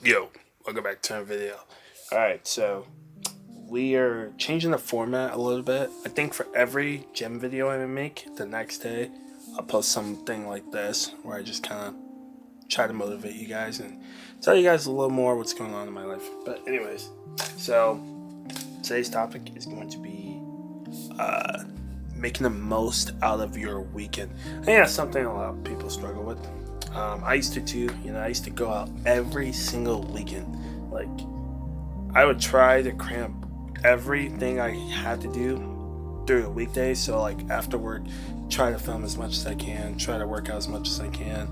Yo, welcome back to our video. Alright, so we are changing the format a little bit. I think for every gym video I make, the next day I'll post something like this where I just kind of try to motivate you guys and tell you guys a little more what's going on in my life. But anyways, so today's topic is going to be making the most out of your weekend. I think that's something a lot of people struggle with. I used to too, I used to go out every single weekend. Like, I would try to cram everything I had to do through the weekdays. So like after work, try to film as much as I can, try to work out as much as I can,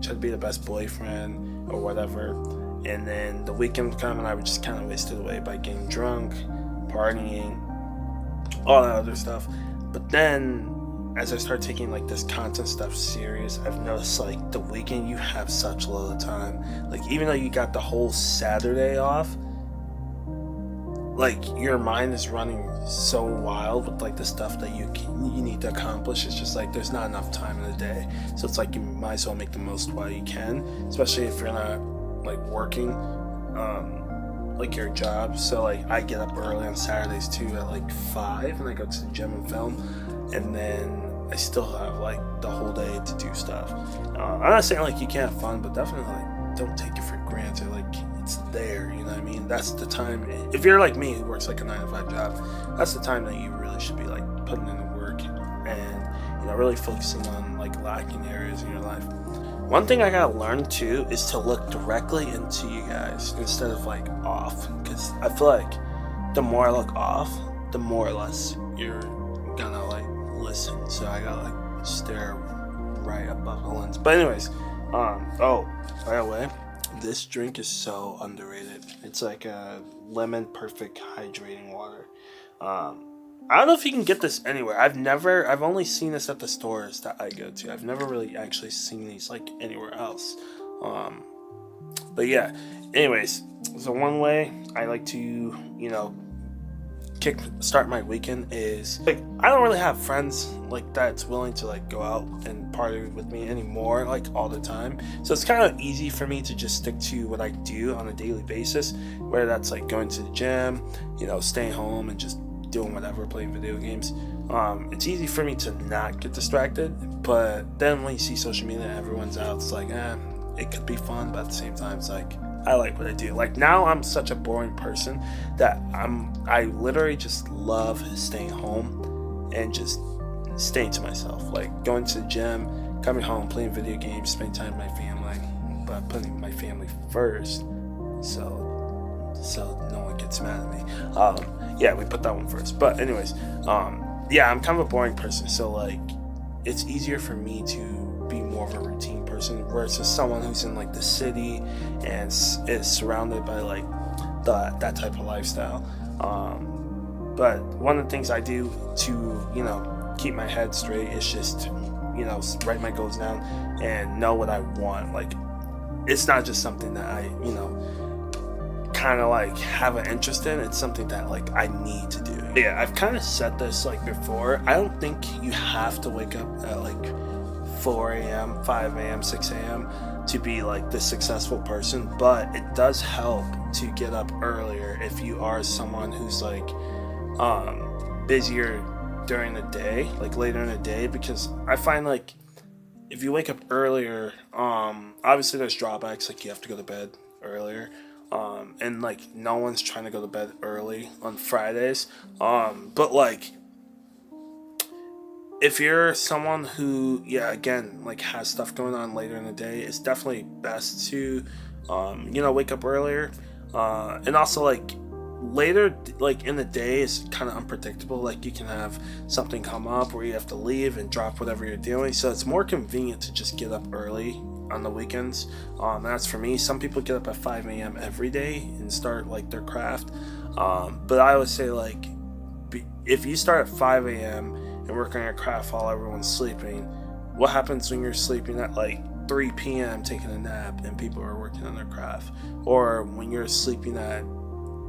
try to be the best boyfriend or whatever. And then the weekend would come and I would just kind of waste it away by getting drunk, partying, all that other stuff. But then as I start taking like this content stuff serious, I've noticed like the weekend you have such little time. Like even though you got the whole Saturday off, like your mind is running so wild with like the stuff that you need to accomplish. It's just like there's not enough time in the day. So it's like you might as well make the most while you can, especially if you're not like working like your job. So like I get up early on Saturdays too at like 5 and I go to the gym and film, and then I still have like the whole day to do stuff. I'm not saying like you can't have fun, but definitely like don't take it for granted. Like it's there, you know what I mean? That's the time. If you're like me who works like a 9-to-5 job, that's the time that you really should be like putting in the work and really focusing on like lacking areas in your life. One thing I gotta learn too is to look directly into you guys instead of like off, because I feel like the more I look off, the more or less you're gonna like listen. So I gotta like stare right above the lens. But anyways, oh, by the way, this drink is so underrated. It's like a lemon perfect hydrating water. I don't know if you can get this anywhere. I've only seen this at the stores that I go to. I've never really actually seen these like anywhere else. But yeah, anyways, so one way I like to, start my weekend is like I don't really have friends like that's willing to like go out and party with me anymore like all the time. So it's kind of easy for me to just stick to what I do on a daily basis, where that's like going to the gym, staying home and just doing whatever, playing video games. It's easy for me to not get distracted, but then when you see social media, everyone's out, it's like, it could be fun, but at the same time, it's like, I like what I do. Like now I'm such a boring person that I literally just love staying home and just staying to myself, like going to the gym, coming home, playing video games, spending time with my family, but putting my family first, so no one gets mad at me. Yeah, we put that one first. But anyways, yeah, I'm kind of a boring person, so like it's easier for me to be more of a routine person versus someone who's in like the city and is surrounded by like that type of lifestyle. But one of the things I do to keep my head straight is just write my goals down and know what I want. Like it's not just something that I kind of like have an interest in. It's something that like I need to do. Yeah, I've kind of said this like before. I don't think you have to wake up at like 4 a.m., 5 a.m., 6 a.m. to be like the successful person, but it does help to get up earlier if you are someone who's like busier during the day, like later in the day, because I find like if you wake up earlier, obviously there's drawbacks, like you have to go to bed earlier. And like no one's trying to go to bed early on Fridays. But like if you're someone who, again, like has stuff going on later in the day, it's definitely best to, wake up earlier. And also like later, like in the day is kind of unpredictable. Like you can have something come up where you have to leave and drop whatever you're doing. So it's more convenient to just get up early on the weekends. That's for me. Some people get up at 5 a.m. every day and start like their craft. But I would say like if you start at 5 a.m. and work on your craft while everyone's sleeping, what happens when you're sleeping at like 3 p.m. taking a nap and people are working on their craft? Or when you're sleeping at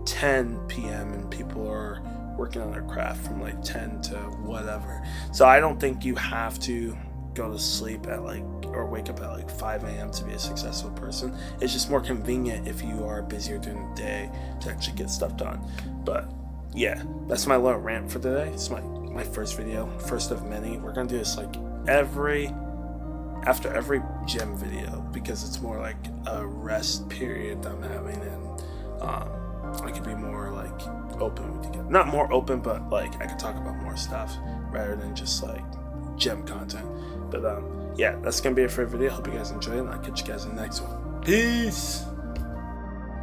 10 p.m. and people are working on their craft from like 10 to whatever. So I don't think you have to go to sleep at like, or wake up at like 5 a.m. to be a successful person. It's just more convenient if you are busier during the day to actually get stuff done. But yeah, that's my little rant for today. It's my first video, first of many. We're gonna do this like after every gym video, because it's more like a rest period that I'm having, and I could be more like open with you guys. Not more open, but like I could talk about more stuff rather than just like gym content. But yeah, that's gonna be it for a video. Hope you guys enjoy it, and I'll catch you guys in the next one. Peace.